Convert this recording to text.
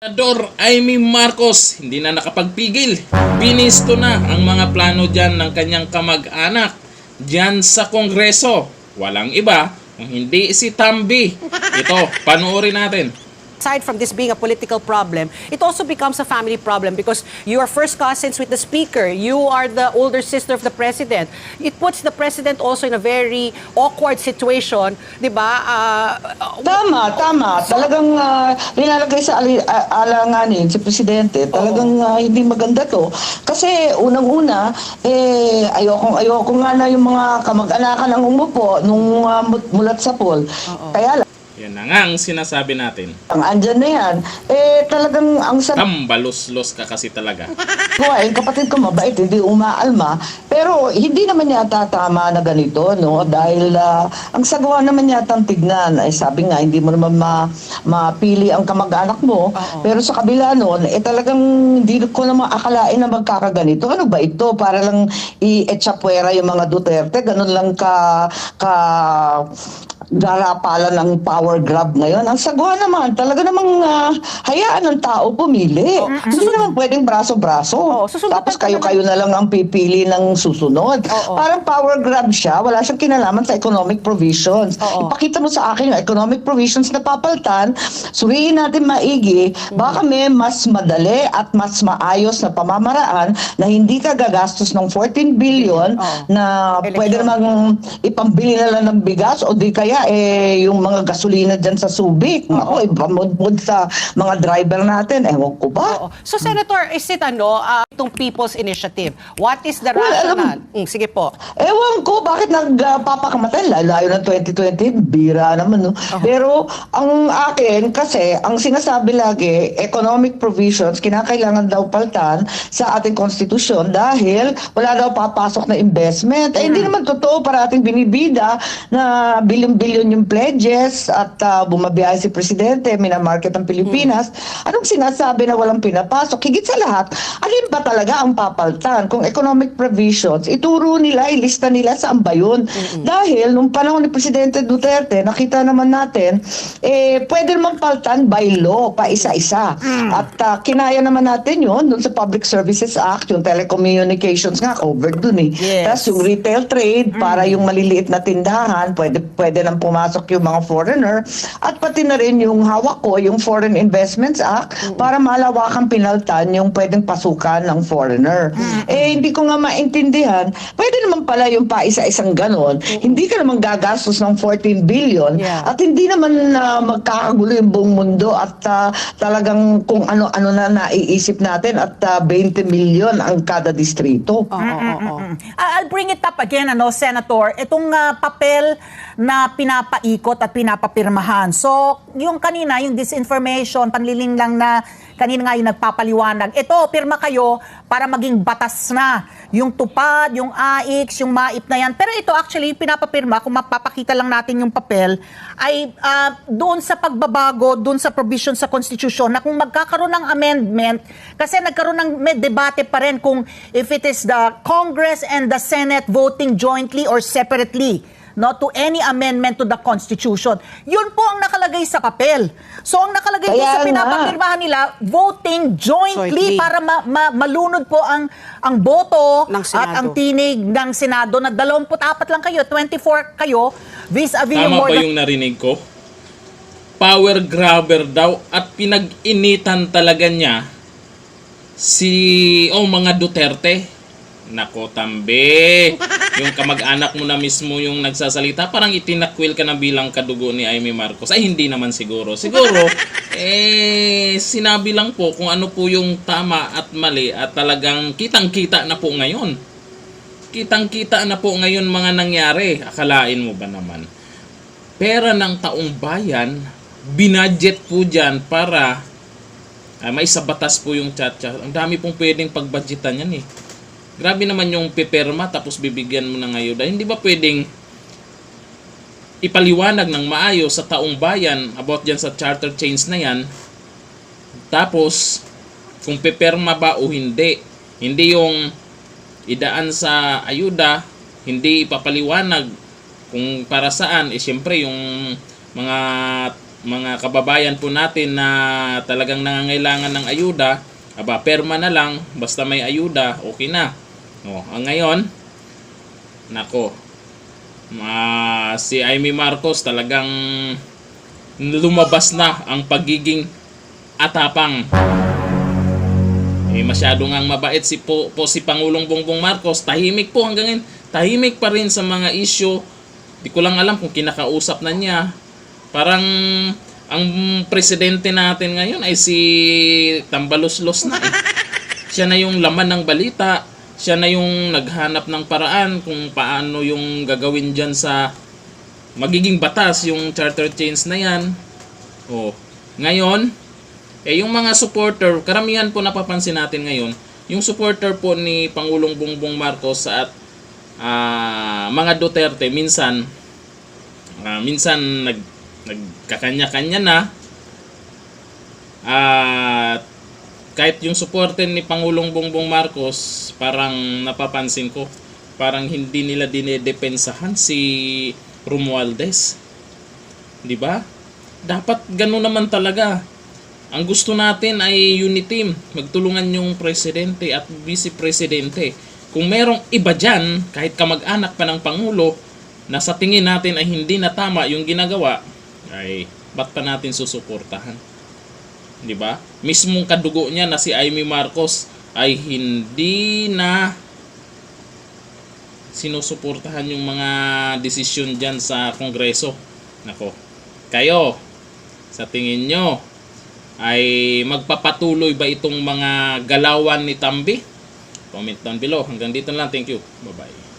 Senador Amy Marcos hindi na nakapagpigil. Binisto na ang mga plano dyan ng kanyang kamag-anak dyan sa Kongreso. Walang iba kung hindi si Tambi. Ito, panoorin natin. Aside from this being a political problem, it also becomes a family problem because you are first cousins with the speaker. You are the older sister of the president. It puts the president also in a very awkward situation, di ba? Tama. Talagang nilalagay sa alanganin si Presidente. Talagang hindi maganda to. Kasi unang-una, ayoko nga na yung mga kamag-anakan ang umupo nung mulat sa poll. Kaya lang, Yan na nga ang sinasabi natin. ang andyan na yan, talagang ang sabi Tambalos-los ka kasi talaga. ko ay kapatid ko mabait, hindi umaalma. Pero hindi naman yata tama na ganito, no? Dahil ang sagawa naman yata ang tignan. Ay sabi nga, hindi mo naman mapili ang kamag-anak mo. Pero sa kabila noon, talagang hindi ko naman akalain na magkakaganito. Ano ba ito? Para lang i-etsapuera yung mga Duterte. Ganun lang darapalan ng power grab ngayon. Ang sagwa naman, talaga namang hayaan ng tao pumili. Hindi naman pwedeng braso-braso. Tapos kayo-kayo na lang ang pipili ng susunod. Parang power grab siya, wala siyang kinalaman sa economic provisions. Ipakita mo sa akin yung economic provisions na papaltan, suriin natin maigi, baka may mas madali at mas maayos na pamamaraan na hindi ka gagastos ng 14 billion na pwede namang ipambili na lang ng bigas o di kaya yung mga gasolina dyan sa Subic. Ako, ipamudmud sa mga driver natin. Ewan ko ba? So, Senator, is it itong People's Initiative? What is the rationale? Sige po. Ewan ko, bakit nagpapakamatay? Layo ng 2020, bira naman, no? Pero, ang akin, kasi, ang sinasabi lagi, economic provisions, kinakailangan daw paltan sa ating konstitusyon dahil wala daw papasok na investment. Hindi naman totoo, para ating binibida na bilyon-bilyon yung pledges at bumabiyahe si Presidente, minamarket ang Pilipinas. Anong sinasabi na walang pinapasok? Higit sa lahat, alin ba talaga ang papaltan? Kung economic provisions, ituro nila, ilista nila saan ba yun? Dahil nung panahon ni Presidente Duterte, nakita naman natin, pwede naman paltan by law, pa isa-isa. At kinaya naman natin yun, dun sa Public Services Act, yung telecommunications nga, covered dun eh. Tapos yung retail trade, para yung maliliit na tindahan, pwede nang pumasok yung mga foreigner, at pati na rin yung hawak ko, yung Foreign Investments Act, para malawakang pinaltan yung pwedeng pasukan ng foreigner. Hindi ko nga maintindihan, pwede naman pala yung paisa-isang ganon, hindi ka naman gagastos ng 14 billion, at hindi naman magkakagulo yung buong mundo, at talagang kung ano-ano na naiisip natin, at 20 million ang kada distrito. I'll bring it up again, Senator, itong papel na pinapaikot at pinapapirmahan. So, yung kanina, yung disinformation, panliling lang na kanina nga yung nagpapaliwanag, ito, pirma kayo para maging batas na. Yung tupad, yung AIX, yung MAIP na yan. Pero ito actually, pinapapirma, kung mapapakita lang natin yung papel, ay doon sa pagbabago, doon sa provision sa Constitution, na kung magkakaroon ng amendment, kasi nagkaroon ng may debate pa rin kung if it is the Congress and the Senate voting jointly or separately, to any amendment to the Constitution. Yun po ang nakalagay sa papel. So, ang nakalagay din sa pinapapirmahan nila, voting jointly para malunod po ang boto at ang tinig ng Senado na 24 lang kayo, 24 kayo, vis-a-vis yung Tama more ba yung narinig ko? Power grabber daw at pinag-initan talaga niya mga Duterte. Nako, Tambi. Yung kamag-anak mo na mismo yung nagsasalita, parang itinakwil ka na bilang kadugo ni Amy Marcos. Ay, hindi naman siguro. Siguro, sinabi lang po kung ano po yung tama at mali at talagang kitang-kita na po ngayon. Kitang-kita na po ngayon mga nangyari. Akalain mo ba naman? Pera ng taong bayan, binudget po dyan para may sabatas po yung chat-chat. Ang dami pong pwedeng pagbudgetan yan eh. Grabe naman yung piperma tapos bibigyan mo ng ayuda. Hindi ba pwedeng ipaliwanag ng maayos sa taong bayan about dyan sa charter change na yan? Tapos, kung piperma ba o hindi. Hindi yung idaan sa ayuda, hindi ipapaliwanag kung para saan. Siyempre, yung mga mga kababayan po natin na talagang nangangailangan ng ayuda, aba, perma na lang, basta may ayuda, okay na. Ang ngayon, nako, si Amy Marcos talagang lumabas na ang pagiging atapang. Masyado ngang mabait si Pangulong Bongbong Marcos. Tahimik po hanggang ngayon. Tahimik pa rin sa mga issue. Di ko lang alam kung kinakausap na niya. Parang ang presidente natin ngayon ay si Tambaluslos na. Siya na yung laman ng balita. Siya na yung naghanap ng paraan kung paano yung gagawin dyan sa magiging batas, yung charter change na yan. Ngayon, yung mga supporter, karamihan po napapansin natin ngayon, yung supporter po ni Pangulong Bongbong Marcos at mga Duterte, minsan nagkakanya-kanya na, at kahit yung supporter ni Pangulong Bongbong Marcos, parang napapansin ko, parang hindi nila dinedepensahan si Romualdez. Di ba? Dapat gano'n naman talaga. Ang gusto natin ay unity, magtulungan yung presidente at vice-presidente. Kung merong iba dyan, kahit kamag-anak pa ng Pangulo, na sa tingin natin ay hindi na tama yung ginagawa, ay ba't pa natin susuportahan? Di ba? Mismong kadugo niya na si Amy Marcos ay hindi na sinusuportahan yung mga desisyon dyan sa Kongreso. Nako, kayo, sa tingin nyo, ay magpapatuloy ba itong mga galawan ni Tambi? Comment down below. Hanggang dito lang. Thank you. Bye-bye.